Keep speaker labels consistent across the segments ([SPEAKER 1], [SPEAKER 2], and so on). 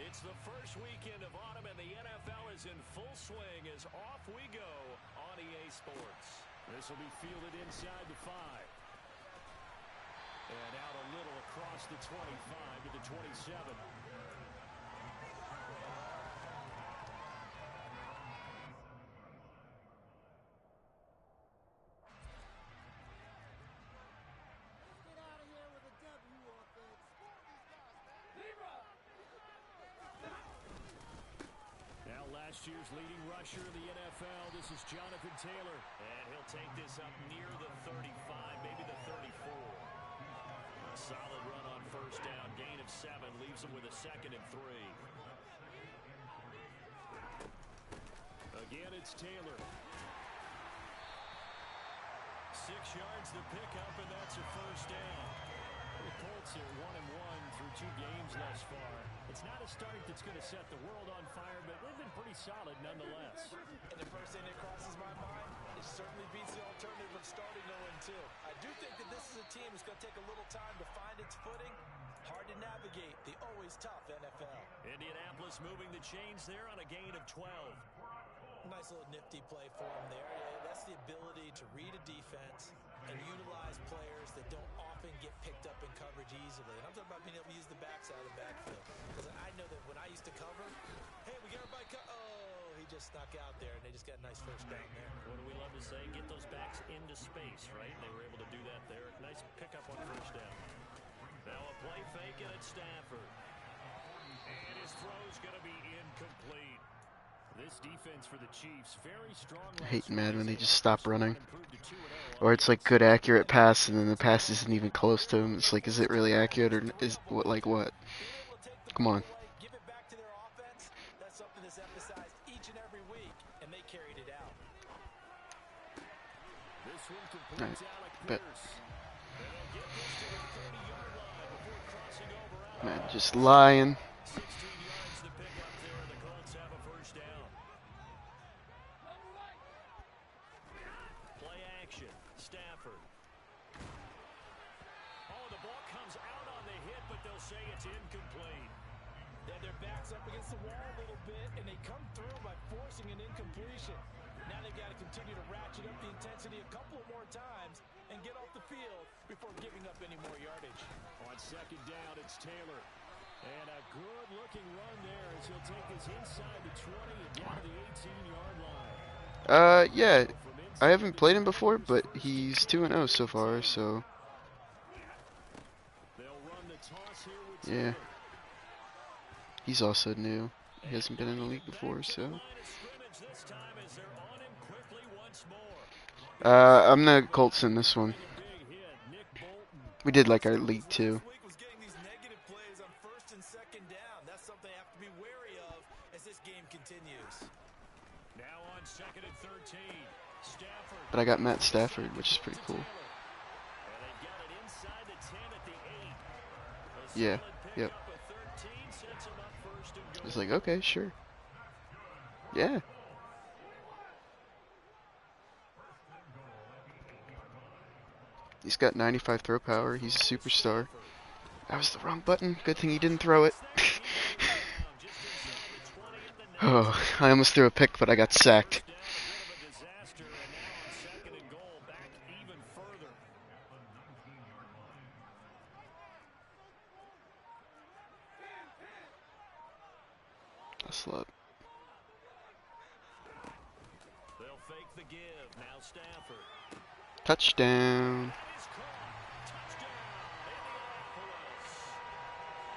[SPEAKER 1] It's the first weekend of autumn, and the NFL is in full swing as off we go on EA Sports. This will be fielded inside the 5. And out a little across the 25 to the 27. Last year's leading rusher in the NFL, this is Jonathan Taylor. And he'll take this up near the 35, maybe the 34. A solid run on first down, gain of 7, leaves him with a 2nd and 3. Again, it's Taylor. 6 yards the pickup, and that's a first down. The Colts are 1-1 through 2 games thus far. It's not a start that's going to set the world on fire, but they've been pretty solid nonetheless.
[SPEAKER 2] And the first thing that crosses my mind, it certainly beats the alternative of starting 0-2. I do think that this is a team that's going to take a little time to find its footing. Hard to navigate the always tough NFL.
[SPEAKER 1] Indianapolis moving the chains there on a gain of 12.
[SPEAKER 2] Nice little nifty play for him there. That's the ability to read a defense and utilize players that don't often get picked up in coverage easily. And I'm talking about being able to use the backside of the backfield. Because I know that when I used to cover, hey, we got everybody he just snuck out there, and they just got a nice first down there.
[SPEAKER 1] What do we love to say? Get those backs into space, right? They were able to do that there. Nice pickup on first down. Now a play fake, and it's Stafford. And his throw's going to be incomplete. This defense for the Chiefs, very strong.
[SPEAKER 3] I hate mad when they just stop running. Or it's like good accurate pass and then the pass isn't even close to him. It's like, is it really accurate or is what like what? Come on.
[SPEAKER 2] Give it back to their offense. That's something that's emphasized each and every week, and they carried it out.
[SPEAKER 1] This one completes Alec Pierce. They'll get this to the 30-yard line before crossing over out.
[SPEAKER 3] Man, just lying.
[SPEAKER 1] 16 yards to pick up there, and the Colts have a first down. Play action. Stafford. Oh, the ball comes out on the hit, but they'll say it's incomplete.
[SPEAKER 2] They have their backs up against the wall a little bit, and they come through by forcing an incompletion. Now they've got to continue to ratchet up the intensity a couple of more times and get off the field before giving up any more yardage.
[SPEAKER 1] On second down, it's Taylor. And a good-looking run there as he'll take this inside the 20 and down to the 18-yard line.
[SPEAKER 3] Yeah. I haven't played him before, but he's 2-0 so far, so yeah. He's also new. He hasn't been in the league before, so I'm the Colts in this one. We did like our league too. But I got Matt Stafford, which is pretty cool. Yeah, yep. I was like, okay, sure. Yeah. He's got 95 throw power. He's a superstar. That was the wrong button. Good thing he didn't throw it. Oh, I almost threw a pick, but I got sacked. Slut.
[SPEAKER 1] They'll fake the give. Now Stafford.
[SPEAKER 3] Touchdown.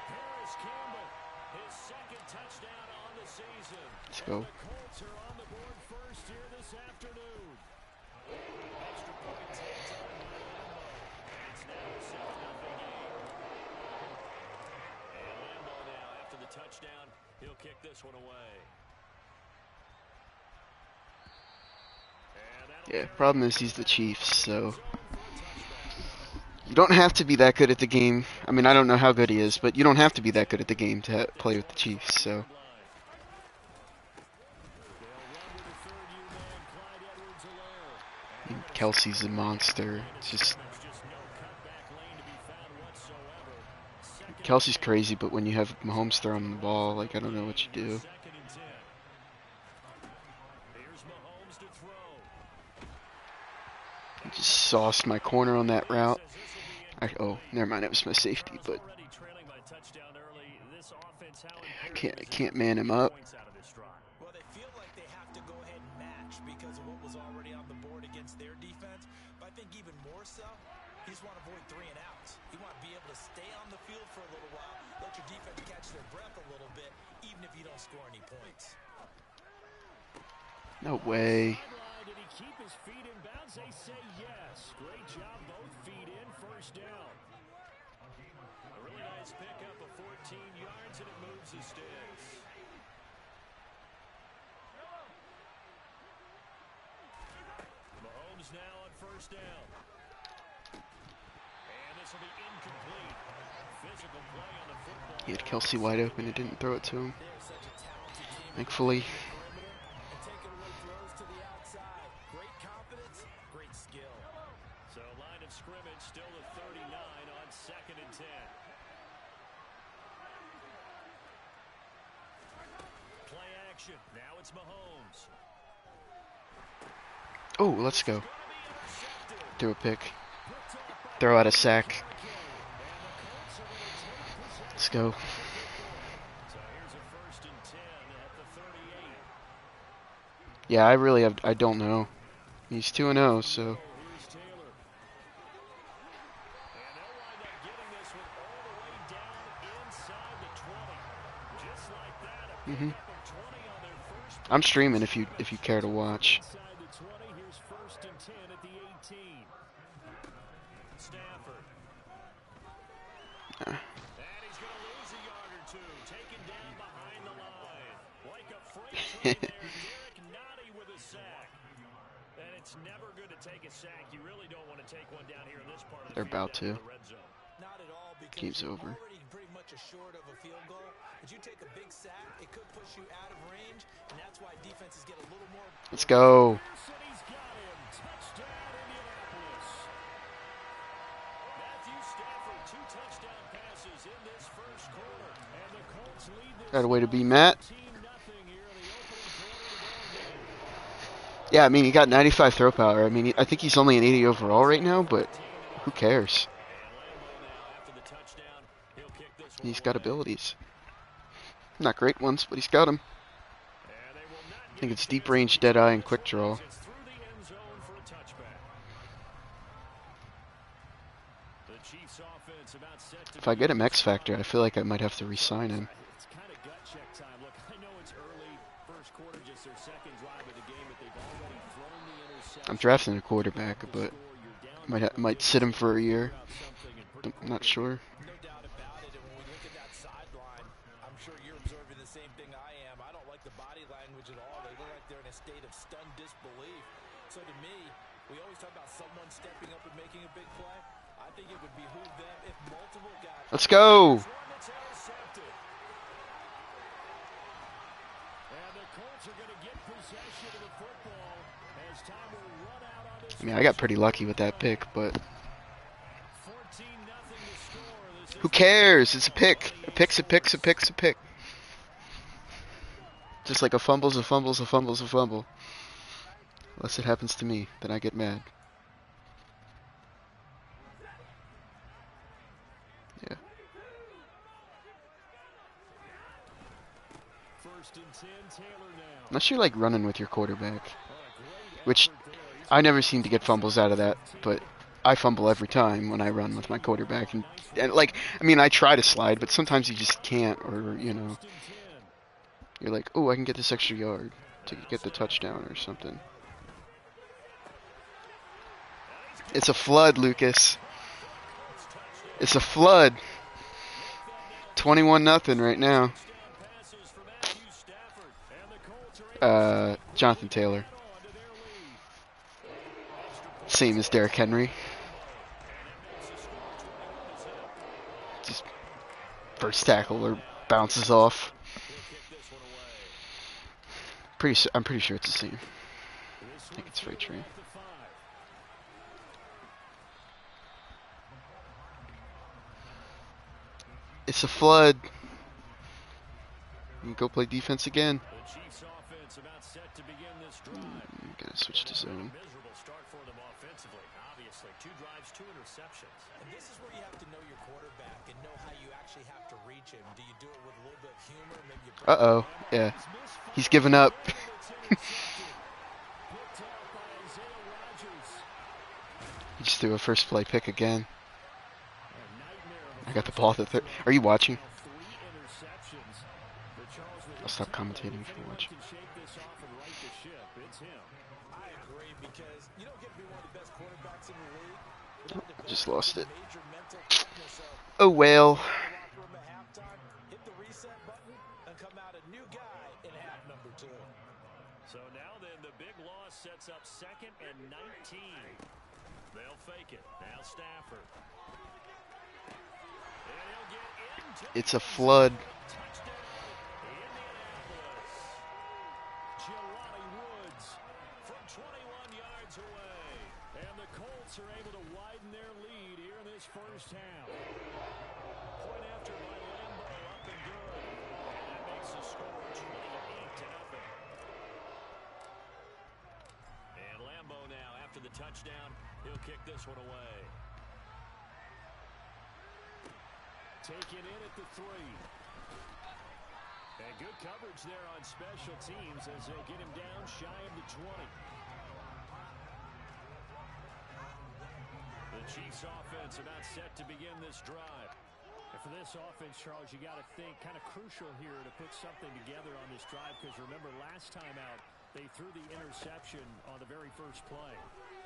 [SPEAKER 1] Harris Campbell, his second touchdown on the season.
[SPEAKER 3] Let's go.
[SPEAKER 1] The Colts are on the board first here this afternoon. Extra point takes on it's now a 7-0 game. And Lambeau now after the touchdown. He'll kick this one away.
[SPEAKER 3] Yeah, problem is he's the Chiefs, so you don't have to be that good at the game. I mean, I don't know how good he is, but you don't have to be that good at the game to play with the Chiefs, so. Kelsey's a monster. It's just Kelsey's crazy, but when you have Mahomes throwing the ball, like, I don't know what you do. I just sauced my corner on that route. Oh, never mind, it was my safety, but I can't man him up.
[SPEAKER 2] Well, they feel like they have to go ahead and match because of what was already on the board against their defense. But I think even more so, you just want to avoid 3 and outs. You want to be able to stay on the field for a little while, let your defense catch their breath a little bit, even if you don't score any points.
[SPEAKER 3] No way.
[SPEAKER 1] Did he keep his feet in bounds? They say yes. Great job, both feet in, first down. A really nice pickup of 14 yards, and it moves the sticks. Mahomes now on first down. And this will be incomplete. Physical play on the football.
[SPEAKER 3] He had Kelsey wide open and didn't throw it to him. Thankfully.
[SPEAKER 1] So line of scrimmage still at 39 on 2nd and 10. Play action. Now it's Mahomes.
[SPEAKER 3] Oh, let's go. Throw a pick. Throw out a sack. Let's go.
[SPEAKER 1] So here's a 1st and 10 at the 38.
[SPEAKER 3] Yeah, I don't know. He's 2-0, so. I'm streaming if you care to watch.
[SPEAKER 1] Here's 1st and 10 at the 18. Stafford. And he's going to lose a yard or two. Taken down behind the line. Like a freight train there. Derek Nottie with a sack. And it's never good to take a sack. You really don't want to take one down here in this part of the
[SPEAKER 3] They're about to.
[SPEAKER 2] Not at all, because
[SPEAKER 3] Game's
[SPEAKER 2] you're
[SPEAKER 3] over.
[SPEAKER 2] already pretty much assured of a field goal. But you take a big sack, it could push you out of range, and that's why defenses get a little more.
[SPEAKER 3] Let's go.
[SPEAKER 1] He's got him. Touchdown, Indianapolis. Matthew Stafford, 2 touchdown passes in this first quarter. And the Colts lead this
[SPEAKER 3] Got a way to be Matt.
[SPEAKER 1] 14-0 here in the opening quarter of the ball game.
[SPEAKER 3] Yeah, I mean, he got 95 throw power. I mean, I think he's only an 80 overall right now, but who cares? He's got abilities. Not great ones, but he's got them. I think it's deep range, dead eye, and quick draw. If I get him X Factor, I feel like I might have to re-sign him.
[SPEAKER 1] It's kind of gut check time. Look, I know it's early, first quarter, just their second drive of the game, but they've already thrown the interception.
[SPEAKER 3] I'm drafting a quarterback, but might sit him for a year. I'm not sure.
[SPEAKER 2] No doubt about it. And when we look at that sideline, I'm sure you're observing the same thing I am. I don't like the body language at all. They look like they're in a state of stunned disbelief. So to me, we always talk about someone stepping up and making a big play. I think it would behoove them if multiple guys.
[SPEAKER 3] Let's go. I mean, I got pretty lucky with that pick, but who cares? It's a pick. A pick's a pick's a pick's a pick. Just like a fumble's a fumble's a fumble's a fumble. Unless it happens to me, then I get mad. Yeah. Unless you're like running with your quarterback, which I never seem to get fumbles out of that, but I fumble every time when I run with my quarterback. And like, I mean, I try to slide, but sometimes you just can't, or, you know, you're like, oh, I can get this extra yard to get the touchdown or something. It's a flood, Lucas. It's a flood. 21-0 right now. Jonathan Taylor. Same as Derrick Henry. Just first tackle or bounces off. I'm pretty sure it's the same. I think it's freight train. It's a flood. You go play defense again.
[SPEAKER 1] The Chiefs offense about set to begin this drive.
[SPEAKER 3] Gotta switch to zone.
[SPEAKER 1] Miserable start for them offensively. Obviously, 2 drives, 2 interceptions.
[SPEAKER 2] And this is where you have to know your quarterback and know how you actually have to reach him. Do you do it with a little bit of humor? Maybe you
[SPEAKER 3] Uh-oh. Yeah. He's given up. He just threw a first play pick again. I got the ball at the third. Are you watching? I'll stop commentating if you're watching.
[SPEAKER 2] I agree because you don't get to be one of the best quarterbacks in the league.
[SPEAKER 3] I just lost it. Oh well.
[SPEAKER 2] Hit the reset button and come out a new guy in half number 2.
[SPEAKER 1] So now then, the big loss sets up 2nd and 19. They'll fake it. Now Stafford. And he'll get into
[SPEAKER 3] It's a flood.
[SPEAKER 1] touchdown. Indianapolis. Jelani Woods from 21 yards away. And the Colts are able to widen their lead here in this first half. Point after by Lambo, up and good. And that makes the score 28-0. And Lambo now, after the touchdown, he'll kick this one away. Taken in at the 3. And good coverage there on special teams as they'll get him down shy of the 20. The Chiefs offense about set to begin this drive.
[SPEAKER 4] And for this offense, Charles, you got to think kind of crucial here to put something together on this drive because remember last time out they threw the interception on the very first play.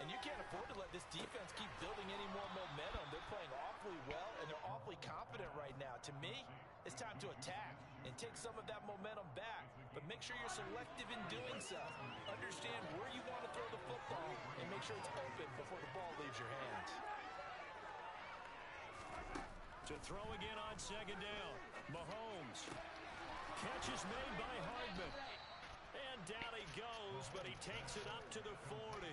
[SPEAKER 2] And you can't afford to let this defense keep building any more momentum. They're playing awfully well, and they're awfully confident right now. To me, it's time to attack and take some of that momentum back. But make sure you're selective in doing so. Understand where you want to throw the football and make sure it's open before the ball leaves your hands.
[SPEAKER 1] To throw again on 2nd down. Mahomes. Catch is made by Hardman. And down he goes, but he takes it up to the 40.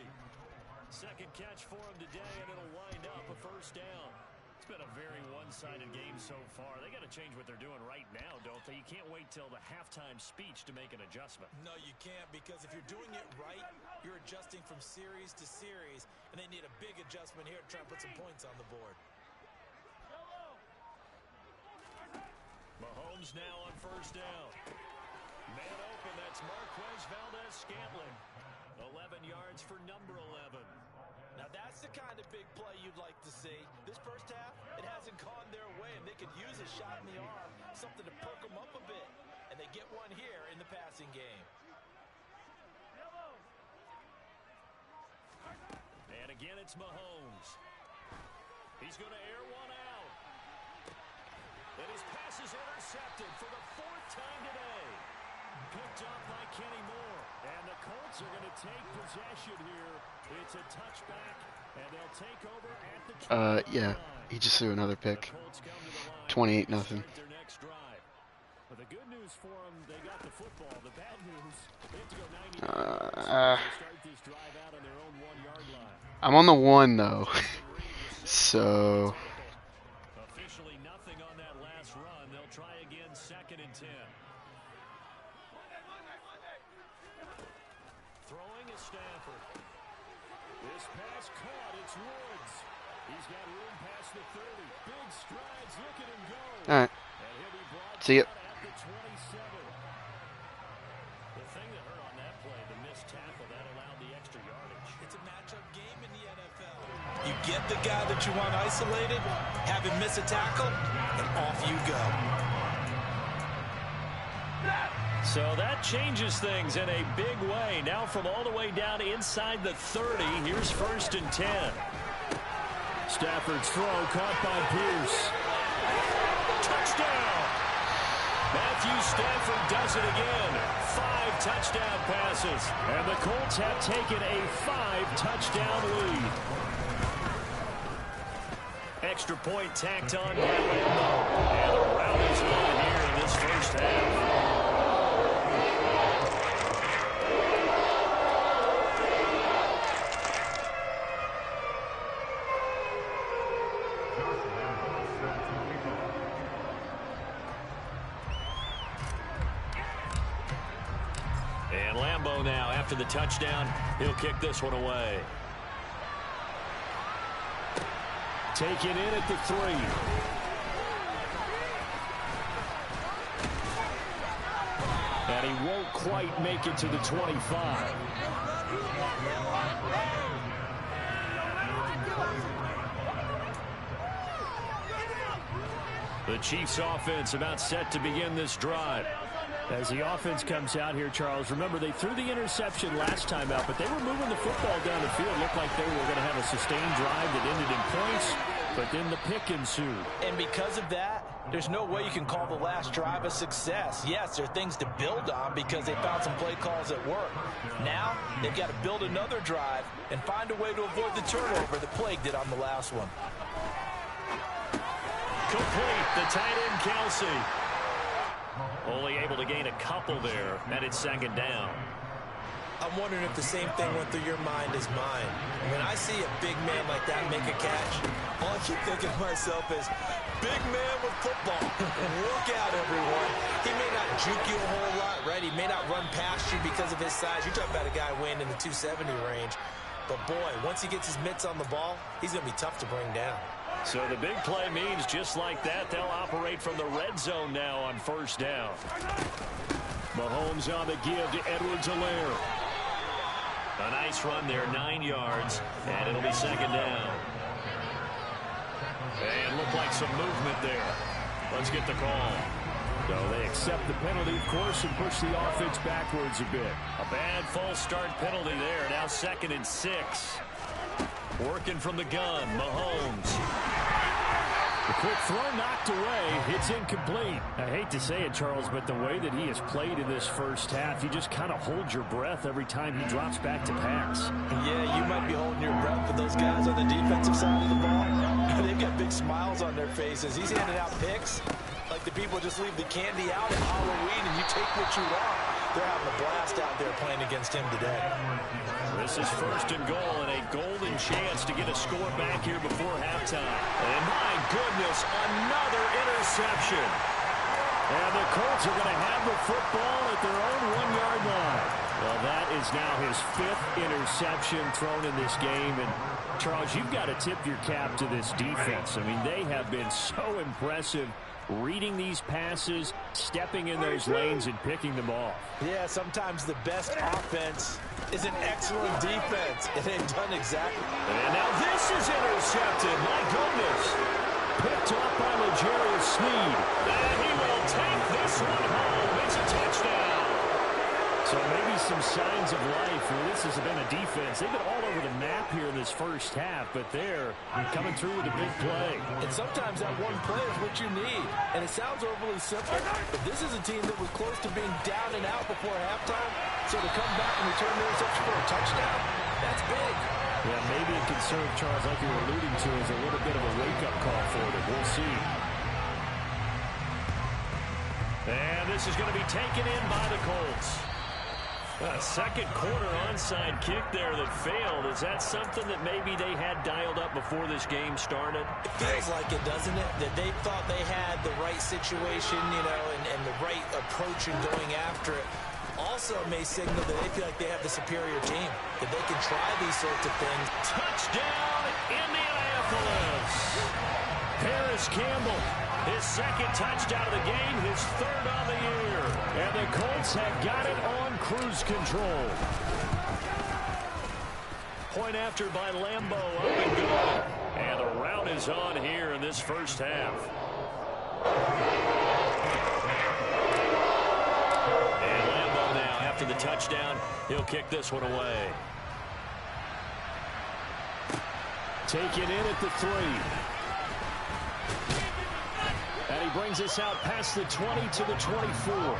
[SPEAKER 1] 2nd catch for him today, and it'll wind up a first down. It's been a very one-sided game so far. They got to change what they're doing right now, don't they? You can't wait till the halftime speech to make an adjustment.
[SPEAKER 2] No, you can't, because if you're doing it right, you're adjusting from series to series, and they need a big adjustment here to try and put some points on the board.
[SPEAKER 1] Mahomes now on first down. Man open, that's Marquez Valdez-Scantling. 11 yards for number 11.
[SPEAKER 2] Now that's the kind of big play you'd like to see. This first half, it hasn't gone their way, and they could use a shot in the arm, something to perk them up a bit. And they get one here in the passing game.
[SPEAKER 1] And again, it's Mahomes. He's going to air one out. And his pass is intercepted for the 4th time today. Picked up by Kenny Moore. And the Colts are going to take possession here. It's a touchback, and they'll take over at the
[SPEAKER 3] Yeah, he just threw another pick. 28-0.
[SPEAKER 1] Their next drive. Well, the good news for them, they got the football. The bad news, they have to go 90 yards to start this drive out on their own 1-yard line.
[SPEAKER 3] I'm on the 1 though, so
[SPEAKER 1] Officially nothing on that last run. They'll try again 2nd and 10. Throwing is Stafford. This pass caught. It's Woods. He's got room past the 30. Big strides. Look at him go.
[SPEAKER 3] all right.
[SPEAKER 1] And he'll be brought
[SPEAKER 3] See ya.
[SPEAKER 1] down at the 27. The thing that hurt on that play, the missed tackle, that allowed the extra yardage.
[SPEAKER 2] It's a matchup game in the NFL. You get the guy that you want isolated, have him miss a tackle, and off you go.
[SPEAKER 1] So that changes things in a big way. Now from all the way down inside the 30, here's 1st and 10. Stafford's throw caught by Pierce. Touchdown! Matthew Stafford does it again. 5 touchdown passes. And the Colts have taken a 5-touchdown lead. Extra point tacked on by Lambo. And the rout is on here in this first half. Lambeau now, after the touchdown, he'll kick this one away.
[SPEAKER 4] Taken in at the 3. And he won't quite make it to the 25.
[SPEAKER 1] The Chiefs offense about set to begin this drive.
[SPEAKER 4] As the offense comes out here, Charles, remember they threw the interception last time out, but they were moving the football down the field. Looked like they were going to have a sustained drive that ended in points, but then the pick ensued.
[SPEAKER 2] And because of that, there's no way you can call the last drive a success. Yes, there are things to build on because they found some play calls that work. Now, they've got to build another drive and find a way to avoid the turnover that Plague did on the last one.
[SPEAKER 1] Complete, the tight end, Kelsey. Only able to gain a couple there, and it's second down.
[SPEAKER 2] I'm wondering if the same thing went through your mind as mine. When I see a big man like that make a catch, all I keep thinking to myself is, big man with football. Look out, everyone. He may not juke you a whole lot, right? He may not run past you because of his size. You're talking about a guy weighing in the 270 range. But, boy, once he gets his mitts on the ball, he's going to be tough to bring down.
[SPEAKER 1] So the big play means just like that, they'll operate from the red zone now on first down.
[SPEAKER 4] Mahomes on the give to Edwards-Helaire.
[SPEAKER 1] A nice run there, 9 yards, and it'll be second down. And look like some movement there. Let's get the call.
[SPEAKER 4] So they accept the penalty, of course, and push the offense backwards a bit.
[SPEAKER 1] A bad false start penalty there. Now 2nd and 6. Working from the gun, Mahomes.
[SPEAKER 4] The quick throw knocked away. It's incomplete. I hate to say it, Charles, but the way that he has played in this first half, you just kind of hold your breath every time he drops back to pass.
[SPEAKER 2] Yeah, you might be holding your breath, but those guys on the defensive side of the ball, they've got big smiles on their faces. He's handing out picks like the people just leave the candy out at Halloween and you take what you want. They're having a blast out there playing against him today.
[SPEAKER 1] This is 1st and goal and a golden chance to get a score back here before halftime. And my goodness, another interception.
[SPEAKER 4] And the Colts are going to have the football at their own 1-yard line. Well, that is now his 5th interception thrown in this game. And, Charles, you've got to tip your cap to this defense. I mean, they have been so impressive reading these passes, stepping in those lanes, and picking them off.
[SPEAKER 2] Yeah, sometimes the best offense is an excellent defense. It ain't done exactly.
[SPEAKER 1] And now this is intercepted. My goodness.
[SPEAKER 4] Picked up by L'Jarius Sneed.
[SPEAKER 1] And he will take this one home. It's a touchdown.
[SPEAKER 4] So maybe some signs of life. This has been a defense. They've been all over the map here in this first half, but they're coming through with a big play.
[SPEAKER 2] And sometimes that one play is what you need. And it sounds overly simple, but this is a team that was close to being down and out before halftime. So to come back and return the interception for a touchdown, that's big.
[SPEAKER 4] Yeah, maybe it can serve, Charles, like you were alluding to, as a little bit of a wake-up call for them. We'll see.
[SPEAKER 1] And this is going to be taken in by the Colts. A second quarter onside kick there that failed. Is that something that maybe they had dialed up before this game started?
[SPEAKER 2] It feels like it, doesn't it? That they thought they had the right situation, you know, and the right approach in going after it. Also may signal that they feel like they have the superior team, that they can try these sorts of things.
[SPEAKER 1] Touchdown, Indianapolis!
[SPEAKER 4] Paris Campbell,
[SPEAKER 1] his 2nd touchdown of the game, his 3rd on the year.
[SPEAKER 4] And the Colts have got it on cruise control.
[SPEAKER 1] Point after by Lambeau, up and good. And the rout is on here in this first half. And Lambeau now, after the touchdown, he'll kick this one away.
[SPEAKER 4] Taken in at the 3. And he brings us out past the 20 to the 24.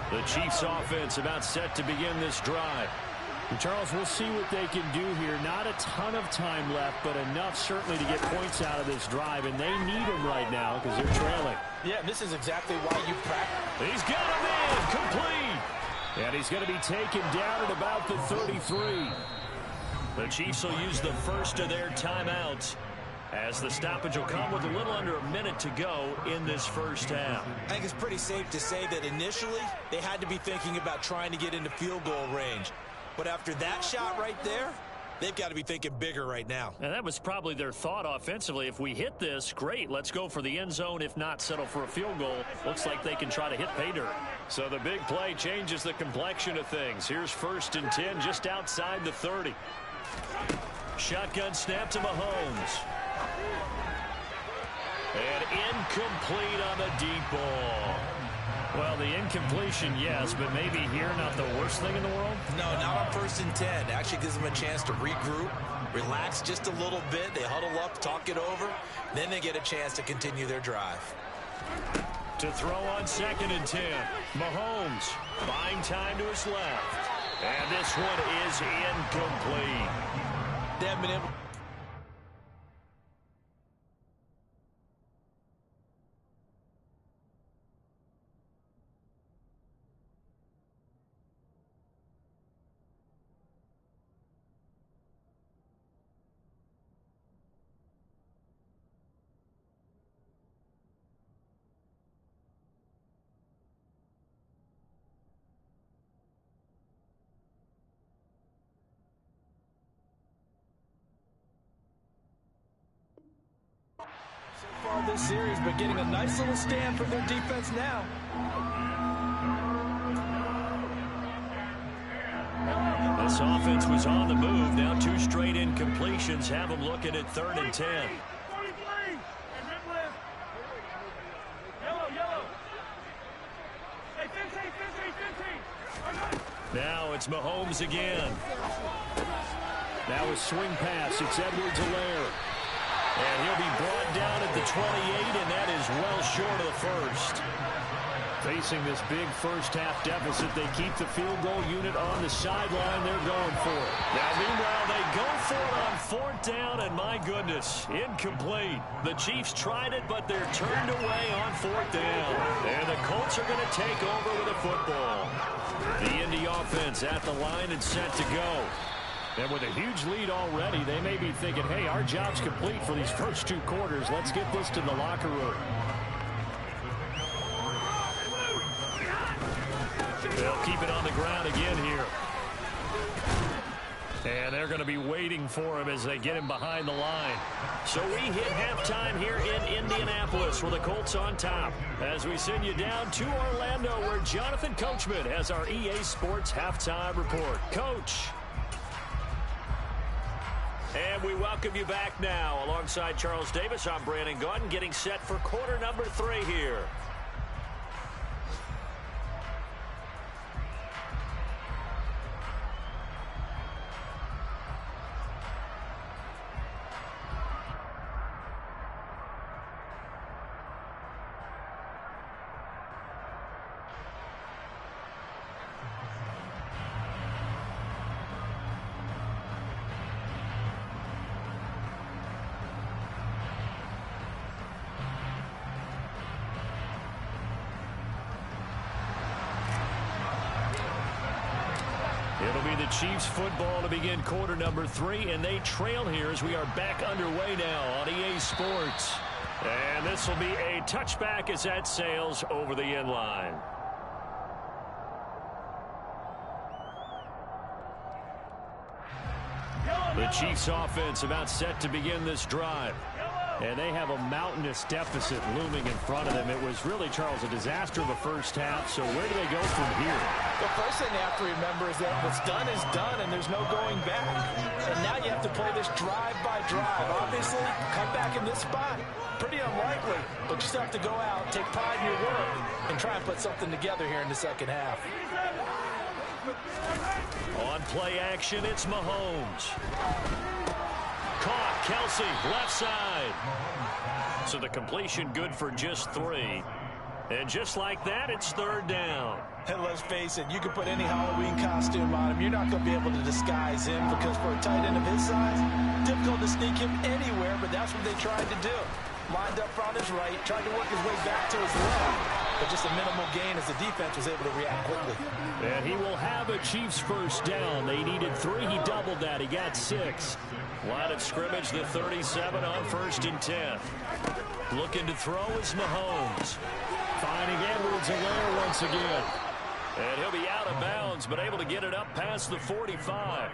[SPEAKER 1] The Chiefs offense about set to begin this drive.
[SPEAKER 4] And Charles, we'll see what they can do here. Not a ton of time left, but enough certainly to get points out of this drive. And they need them right now because they're trailing.
[SPEAKER 2] Yeah, this is exactly why you practice.
[SPEAKER 1] He's got him in, complete.
[SPEAKER 4] And he's going to be taken down at about the 33.
[SPEAKER 1] The Chiefs will use the first of their timeouts. as the stoppage will come with a little under a minute to go in this first half.
[SPEAKER 2] I think it's pretty safe to say that initially they had to be thinking about trying to get into field goal range. But after that shot right there, they've got to be thinking bigger right now.
[SPEAKER 1] And that was probably their thought offensively. If we hit this, great. Let's go for the end zone. If not, settle for a field goal. Looks like they can try to hit pay dirt. So the big play changes the complexion of things. Here's 1st and 10 just outside the 30. Shotgun snap to Mahomes. And incomplete on the deep ball. Well, the incompletion, yes, but maybe here not the worst thing in the world?
[SPEAKER 2] No, not on 1st and 10. Actually gives them a chance to regroup, relax just a little bit. They huddle up, talk it over. Then they get a chance to continue their drive.
[SPEAKER 1] To throw on 2nd and 10. Mahomes buying time to his left. And this one is incomplete.
[SPEAKER 2] They haven't been able. This series, but getting a nice little stand from their defense now.
[SPEAKER 1] This offense was on the move. Now 2 straight incompletions have them looking at 3rd and 10. Now it's Mahomes again.
[SPEAKER 4] Now a swing pass. It's Edwards-Helaire.
[SPEAKER 1] And he'll be brought down at the 28, and that is well short of the first.
[SPEAKER 4] Facing this big first-half deficit, they keep the field goal unit on the sideline. They're going for it.
[SPEAKER 1] Now, meanwhile, they go for it on 4th down, and my goodness, incomplete. The Chiefs tried it, but they're turned away on 4th down. And the Colts are going to take over with a football. The Indy offense at the line and set to go.
[SPEAKER 4] And with a huge lead already, they may be thinking, hey, our job's complete for these first 2 quarters. Let's get this to the locker room.
[SPEAKER 1] They'll keep it on the ground again here. And they're going to be waiting for him as they get him behind the line. So we hit halftime here in Indianapolis with the Colts on top. As we send you down to Orlando, where Jonathan Coachman has our EA Sports halftime report. Coach. And we welcome you back now. Alongside Charles Davis, I'm Brandon Gaudin, getting set for quarter number 3 here. It'll be the Chiefs football to begin quarter number 3, and they trail here as we are back underway now on EA Sports. And this will be a touchback as that sails over the end line. The Chiefs offense about set to begin this drive. And they have a mountainous deficit looming in front of them. It was really, Charles, a disaster of a first half. So where do they go from here?
[SPEAKER 2] The first thing they have to remember is that what's done is done, and there's no going back. And now you have to play this drive by drive. Obviously, come back in this spot, pretty unlikely. But you still have to go out, take pride in your work, and try and put something together here in the second half.
[SPEAKER 1] On play action, it's Mahomes. Caught, Kelsey, left side. So the completion good for just 3. And just like that, it's 3rd down.
[SPEAKER 2] And let's face it, you can put any Halloween costume on him. You're not going to be able to disguise him because for a tight end of his size, difficult to sneak him anywhere, but that's what they tried to do. Lined up on his right, tried to work his way back to his left. but just a minimal gain as the defense was able to react quickly.
[SPEAKER 4] And he will have a Chiefs first down. They needed 3. He doubled that. He got 6.
[SPEAKER 1] Line of scrimmage, the 37 on 1st and 10. Looking to throw is Mahomes.
[SPEAKER 4] Finding Edwards-Helaire once again.
[SPEAKER 1] And he'll be out of bounds, but able to get it up past the 45.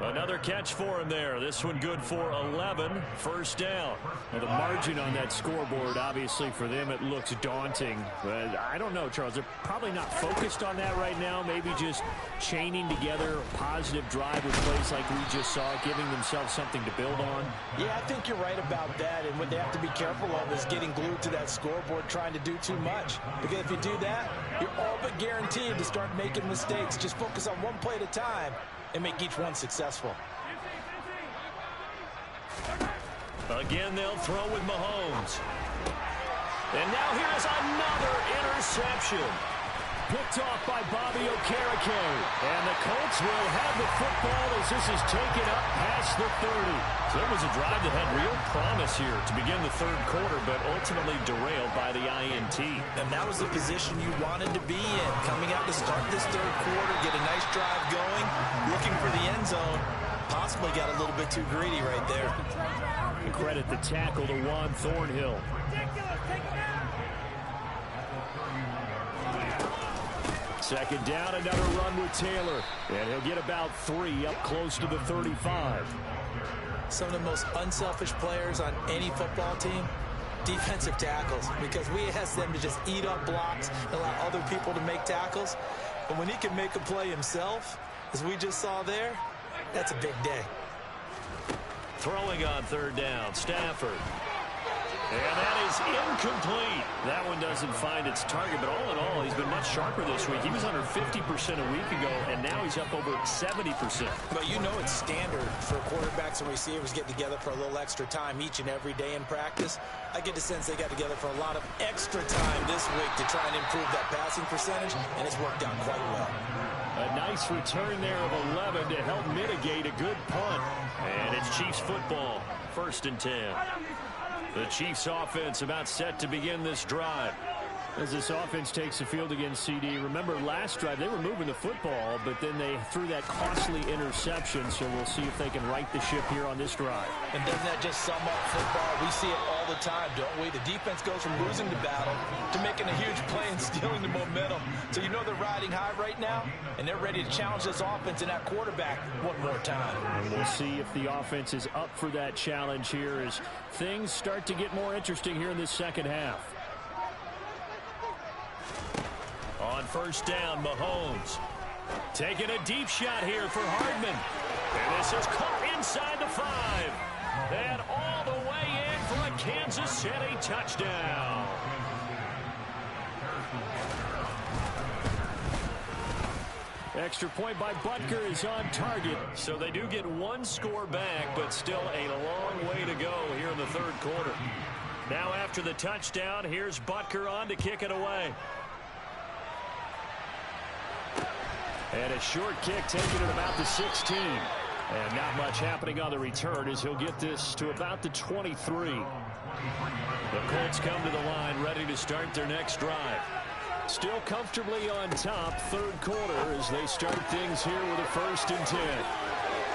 [SPEAKER 1] Another catch for him there. This one good for 11. First down.
[SPEAKER 4] Well, the margin on that scoreboard, obviously, for them, it looks daunting. But I don't know, Charles. They're probably not focused on that right now. Maybe just chaining together a positive drive with plays like we just saw, giving themselves something to build on.
[SPEAKER 2] Yeah, I think you're right about that. And what they have to be careful of is getting glued to that scoreboard trying to do too much. Because if you do that, you're all but guaranteed to start making mistakes. Just focus on one play at a time and make each one successful.
[SPEAKER 1] Again, they'll throw with Mahomes. And now here's another interception.
[SPEAKER 4] Picked off by Bobby Okereke. And the Colts will have the football as this is taken up past the 30.
[SPEAKER 1] So it was a drive that had real promise here to begin the third quarter, but ultimately derailed by the INT.
[SPEAKER 2] And that was the position you wanted to be in. Coming out to start this third quarter, get a nice drive going, looking for the end zone. Possibly got a little bit too greedy right there.
[SPEAKER 4] And credit the tackle to Juan Thornhill. Second down, another run with Taylor. And he'll get about 3 up close to the 35.
[SPEAKER 2] Some of the most unselfish players on any football team, defensive tackles, because we ask them to just eat up blocks and allow other people to make tackles. But when he can make a play himself, as we just saw there, that's a big day.
[SPEAKER 1] Throwing on third down, Stafford. And that is incomplete. That one doesn't find its target, but all in all, he's been much sharper this week. He was under 50% a week ago, and now he's up over 70%.
[SPEAKER 2] But you know it's standard for quarterbacks and receivers getting together for a little extra time each and every day in practice. I get the sense they got together for a lot of extra time this week to try and improve that passing percentage, and it's worked out quite well.
[SPEAKER 4] A nice return there of 11 to help mitigate a good punt.
[SPEAKER 1] And it's Chiefs football, 1st and 10. The Chiefs offense about set to begin this drive.
[SPEAKER 4] As this offense takes the field against CD, remember last drive they were moving the football, but then they threw that costly interception, so we'll see if they can right the ship here on this drive.
[SPEAKER 2] And doesn't that just sum up football? We see it all the time, don't we? The defense goes from losing the battle to making a huge play and stealing the momentum. So you know they're riding high right now, and they're ready to challenge this offense and that quarterback one more time.
[SPEAKER 4] And we'll see if the offense is up for that challenge here as things start to get more interesting here in this second half.
[SPEAKER 1] On first down, Mahomes. Taking a deep shot here for Hardman. And this is caught inside the 5. And all the way in for a Kansas City touchdown.
[SPEAKER 4] Extra point by Butker is on target.
[SPEAKER 1] So they do get one score back, but still a long way to go here in the third quarter. Now after the touchdown, here's Butker on to kick it away.
[SPEAKER 4] And a short kick taken at about the 16. And not much happening on the return as he'll get this to about the 23.
[SPEAKER 1] The Colts come to the line ready to start their next drive.
[SPEAKER 4] Still comfortably on top, third quarter as they start things here with a 1st and 10.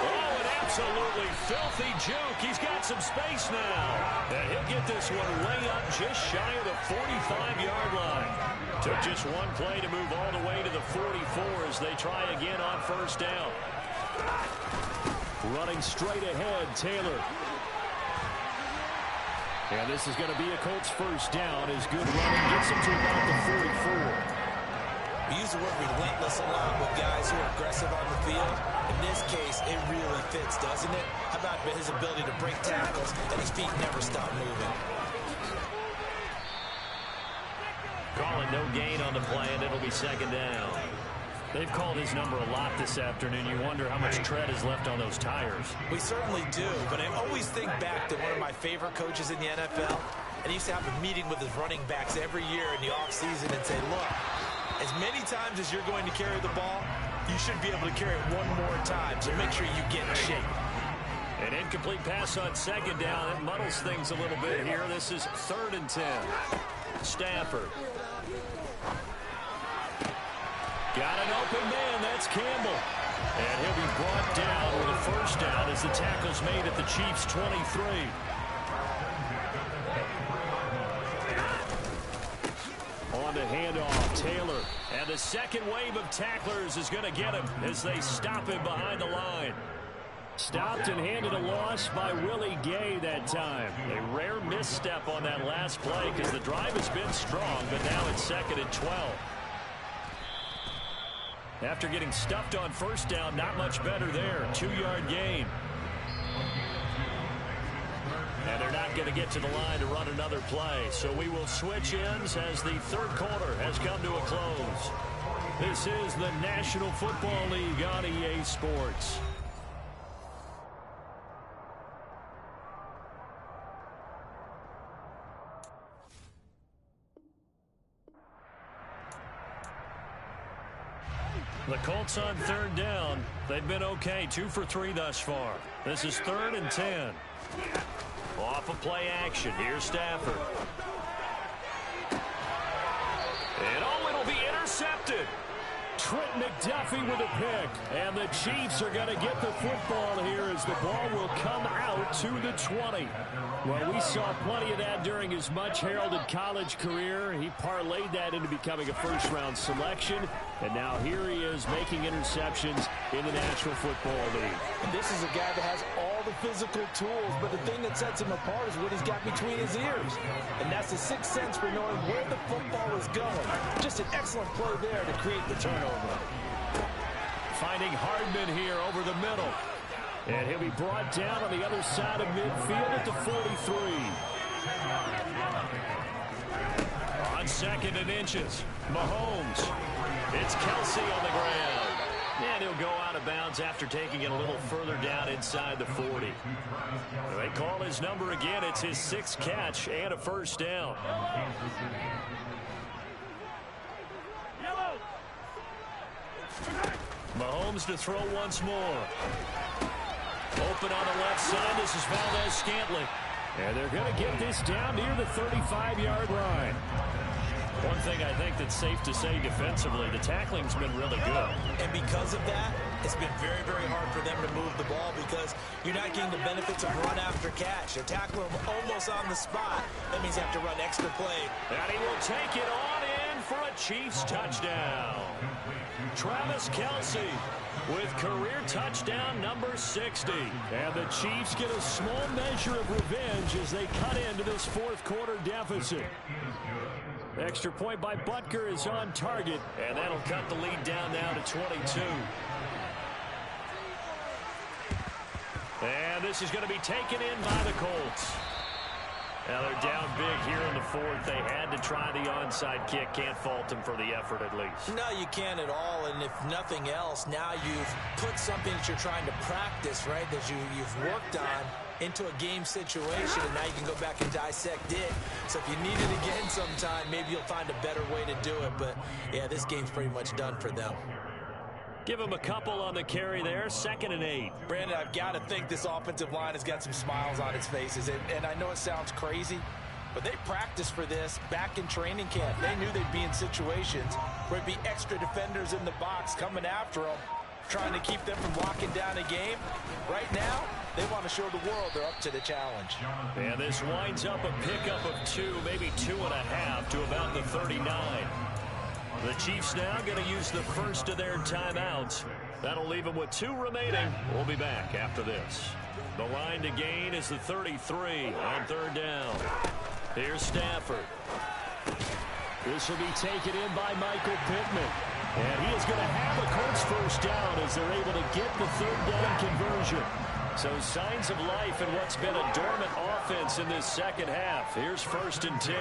[SPEAKER 1] Oh, an absolutely filthy juke. He's got some space now. And he'll get this one way up just shy of the 45-yard line. Took just one play to move all the way to the 44 as they try again on first down.
[SPEAKER 4] Running straight ahead, Taylor. And this is going to be a Colts first down as good running gets him to about the 44.
[SPEAKER 2] We use the word relentless a lot with guys who are aggressive on the field. In this case, it really fits, doesn't it? How about his ability to break tackles and his feet never stop moving?
[SPEAKER 1] Calling no gain on the play, and it'll be second down. They've called his number a lot this afternoon. You wonder how much tread is left on those tires.
[SPEAKER 2] We certainly do, but I always think back to one of my favorite coaches in the NFL, and he used to have a meeting with his running backs every year in the offseason and say, look, as many times as you're going to carry the ball, you should be able to carry it one more time, so make sure you get in shape.
[SPEAKER 1] An incomplete pass on second down. That muddles things a little bit here. This is 3rd and 10. Stafford. Got an open man. That's Campbell. And he'll be brought down with a first down as the tackle's made at the Chiefs' 23. On the handoff, Taylor. And the second wave of tacklers is going to get him as they stop him behind the line. Stopped and handed a loss by Willie Gay that time. A rare misstep on that last play because the drive has been strong, but now it's 2nd and 12. After getting stuffed on first down, not much better there. 2-yard gain. And they're not going to get to the line to run another play. So we will switch ends as the third quarter has come to a close. This is the National Football League on EA Sports. The Colts on third down. They've been okay, 2 for 3 thus far. This is 3rd and 10. Off of play action. Here's Stafford. And it'll be intercepted. Trent McDuffie with a pick. And the Chiefs are going to get the football here as the ball will come out to the 20. Well, we saw plenty of that during his much-heralded college career. He parlayed that into becoming a first-round selection. And now here he is making interceptions in the National Football League.
[SPEAKER 2] And this is a guy that has all the physical tools, but the thing that sets him apart is what he's got between his ears. And that's the sixth sense for knowing where the football is going. Just an excellent play there to create the turnover.
[SPEAKER 1] Finding Hardman here over the middle. And he'll be brought down on the other side of midfield at the 43. On 2nd and inches, Mahomes. It's Kelsey on the ground. And he'll go out of bounds after taking it a little further down inside the 40. They call his number again. It's his 6th catch and a first down. Mahomes to throw once more. Open on the left side. This is Valdez-Scantling. And they're going to get this down near the 35-yard line. One thing I think that's safe to say defensively, the tackling's been really good.
[SPEAKER 2] And because of that, it's been very, very hard for them to move the ball because you're not getting the benefits of run after catch. They're tackling them almost on the spot. That means you have to run extra play.
[SPEAKER 1] And he will take it on in for a Chiefs touchdown. Travis Kelsey with career touchdown number 60. And the Chiefs get a small measure of revenge as they cut into this fourth quarter deficit. Extra point by Butker is on target, and that'll cut the lead down now to 22. And this is going to be taken in by the Colts. Now they're down big here in the fourth. They had to try the onside kick. Can't fault them for the effort at least.
[SPEAKER 2] No, you can't at all. And if nothing else, now you've put something that you're trying to practice, right, that you've worked on into a game situation, and now you can go back and dissect it. So if you need it again sometime, maybe you'll find a better way to do it. But, yeah, this game's pretty much done for them.
[SPEAKER 1] Give him a couple on the carry there. 2nd and 8.
[SPEAKER 2] Brandon, I've got to think this offensive line has got some smiles on its faces. And I know it sounds crazy, but they practiced for this back in training camp. They knew they'd be in situations where there'd be extra defenders in the box coming after them, trying to keep them from locking down a game. Right now, they want to show the world they're up to the challenge.
[SPEAKER 1] And this winds up a pickup of 2, maybe 2.5 to about the 39. The Chiefs now going to use the first of their timeouts. That'll leave them with 2 remaining. We'll be back after this. The line to gain is the 33 on third down. Here's Stafford.
[SPEAKER 4] This will be taken in by Michael Pittman. And he is going to have a Colts first down as they're able to get the third down conversion.
[SPEAKER 1] So signs of life in what's been a dormant offense in this second half. Here's 1st and 10.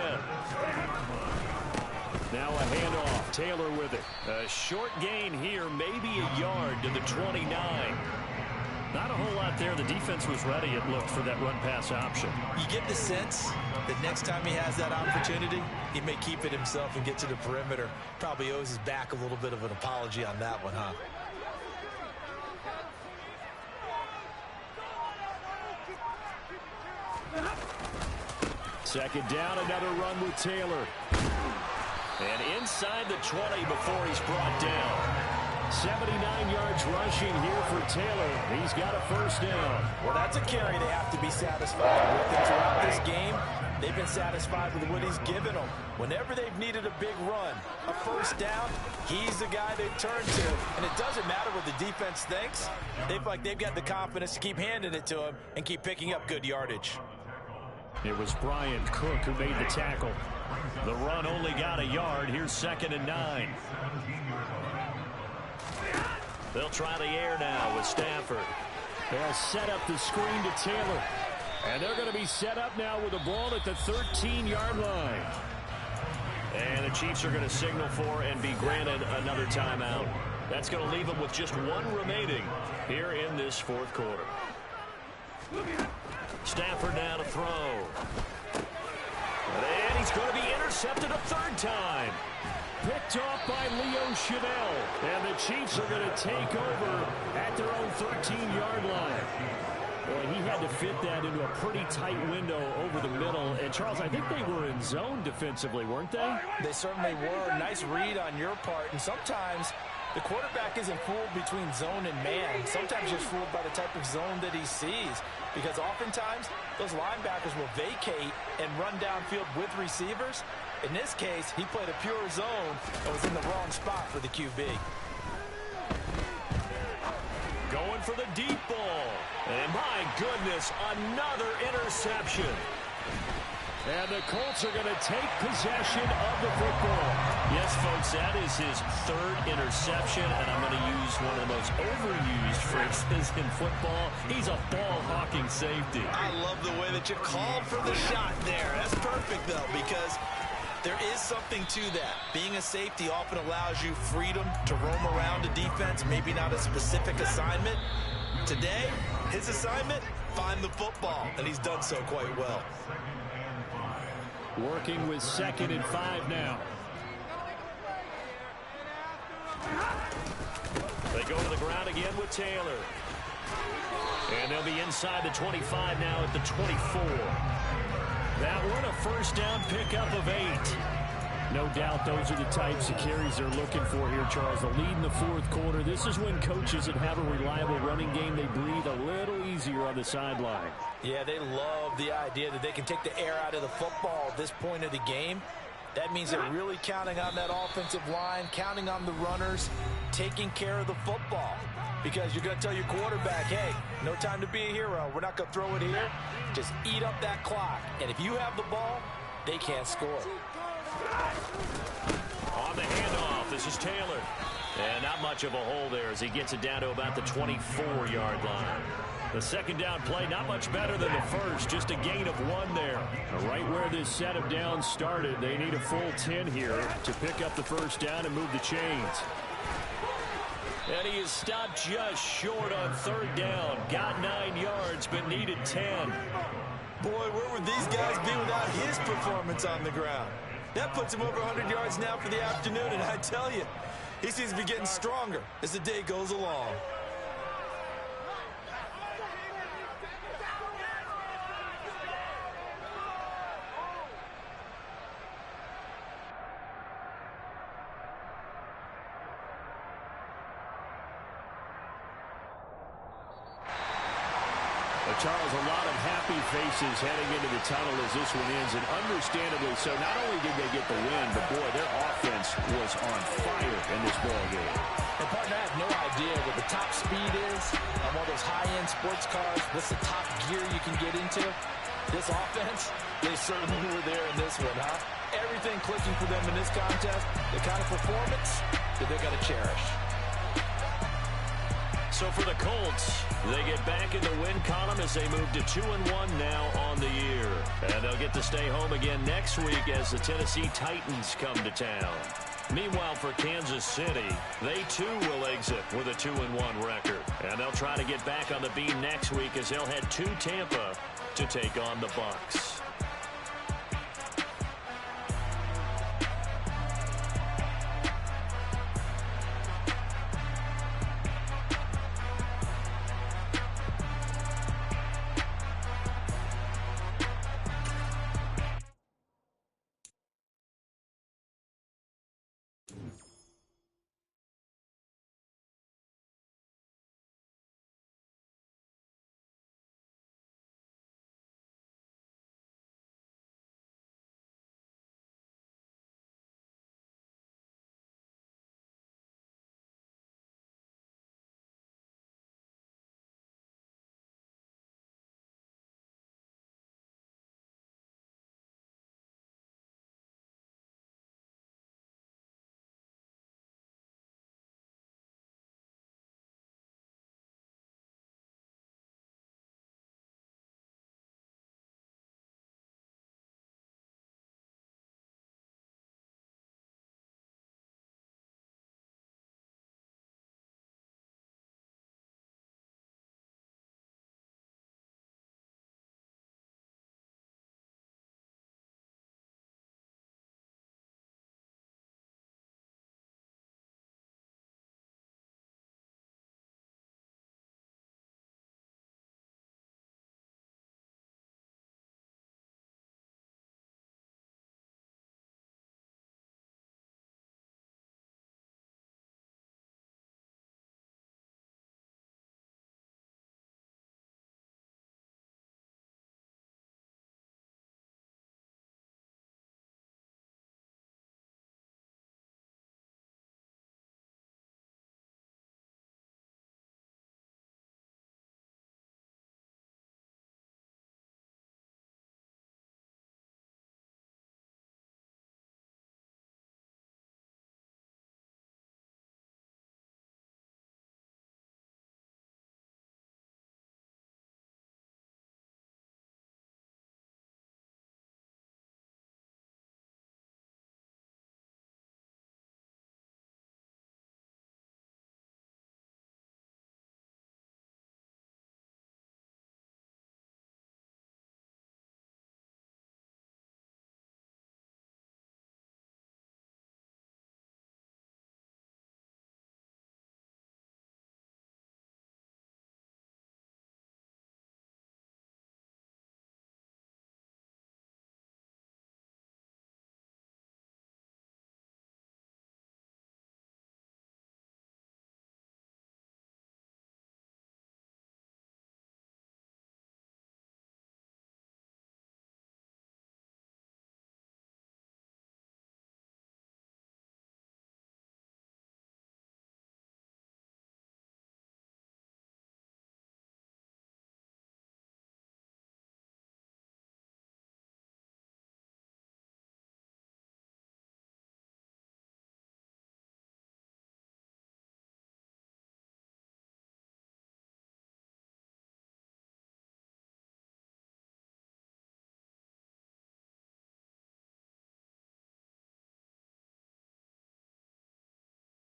[SPEAKER 1] Now a handoff. Taylor with it. A short gain here, maybe a yard to the 29. Not a whole lot there. The defense was ready, it looked, for that run-pass option.
[SPEAKER 2] You get the sense that next time he has that opportunity, he may keep it himself and get to the perimeter. Probably owes his back a little bit of an apology on that one, huh?
[SPEAKER 4] Second down, another run with Taylor.
[SPEAKER 1] And inside the 20 before he's brought down.
[SPEAKER 4] 79 yards rushing here for Taylor. He's got a first down.
[SPEAKER 2] Well, that's a carry they have to be satisfied with. And throughout this game, they've been satisfied with what he's given them. Whenever they've needed a big run, a first down, he's the guy they've turned to. And it doesn't matter what the defense thinks. They feel like they've got the confidence to keep handing it to him and keep picking up good yardage.
[SPEAKER 4] It was Brian Cook who made the tackle.
[SPEAKER 1] The run only got a yard. Here's 2nd and 9. They'll try the air now with Stafford.
[SPEAKER 4] They'll set up the screen to Taylor. And they're going to be set up now with a ball at the 13-yard line.
[SPEAKER 1] And the Chiefs are going to signal for and be granted another timeout. That's going to leave them with just one remaining here in this fourth quarter. Stafford now to throw. And he's going to be intercepted a third time.
[SPEAKER 4] Picked off by Leo Chanel. And the Chiefs are going to take over at their own 13-yard line. Boy, he had to fit that into a pretty tight window over the middle. And, Charles, I think they were in zone defensively, weren't they?
[SPEAKER 2] They certainly were. Nice read on your part. And sometimes the quarterback isn't fooled between zone and man. Sometimes he's fooled by the type of zone that he sees. Because oftentimes, those linebackers will vacate and run downfield with receivers. In this case, he played a pure zone and was in the wrong spot for the QB.
[SPEAKER 1] Going for the deep ball. And my goodness, another interception.
[SPEAKER 4] And the Colts are going to take possession of the football.
[SPEAKER 1] Yes, folks, that is his third interception, and I'm going to use one of the most overused phrases in football. He's a ball-hawking safety.
[SPEAKER 2] I love the way that you called for the shot there. That's perfect, though, because there is something to that. Being a safety often allows you freedom to roam around a defense, maybe not a specific assignment. Today, his assignment, find the football, and he's done so quite well.
[SPEAKER 4] Working with 2nd and 5 now.
[SPEAKER 1] They go to the ground again with Taylor. And they'll be inside the 25 now at the 24. That one a first down pickup of 8.
[SPEAKER 4] No doubt those are the types of carries they're looking for here, Charles. The lead in the fourth quarter. This is when coaches that have a reliable running game, they breathe a little easier on the sideline.
[SPEAKER 2] Yeah, they love the idea that they can take the air out of the football at this point of the game. That means they're really counting on that offensive line, counting on the runners, taking care of the football. Because you're going to tell your quarterback, hey, no time to be a hero. We're not going to throw it here. Just eat up that clock. And if you have the ball, they can't score.
[SPEAKER 1] On the handoff, this is Taylor. And not much of a hole there as he gets it down to about the 24-yard line. The second down play, not much better than the first, just a gain of 1 there.
[SPEAKER 4] Right where this set of downs started, they need a full 10 here to pick up the first down and move the chains.
[SPEAKER 1] And he is stopped just short on third down. Got 9 yards, but needed 10.
[SPEAKER 2] Boy, where would these guys be without his performance on the ground? That puts him over 100 yards now for the afternoon, and I tell you, he seems to be getting stronger as the day goes along.
[SPEAKER 4] Charles, a lot of happy faces heading into the tunnel as this one ends, and understandably so. Not only did they get the win, but boy, their offense was on fire in this ball game.
[SPEAKER 2] And partner, I have no idea what the top speed is on one of those high-end sports cars. What's the top gear you can get into? This offense, they certainly were there in this one, huh? Everything clicking for them in this contest, the kind of performance that they're going to cherish.
[SPEAKER 1] So for the Colts, they get back in the win column as they move to 2-1 now on the year. And they'll get to stay home again next week as the Tennessee Titans come to town. Meanwhile, for Kansas City, they too will exit with a 2-1 record. And they'll try to get back on the beam next week as they'll head to Tampa to take on the Bucs.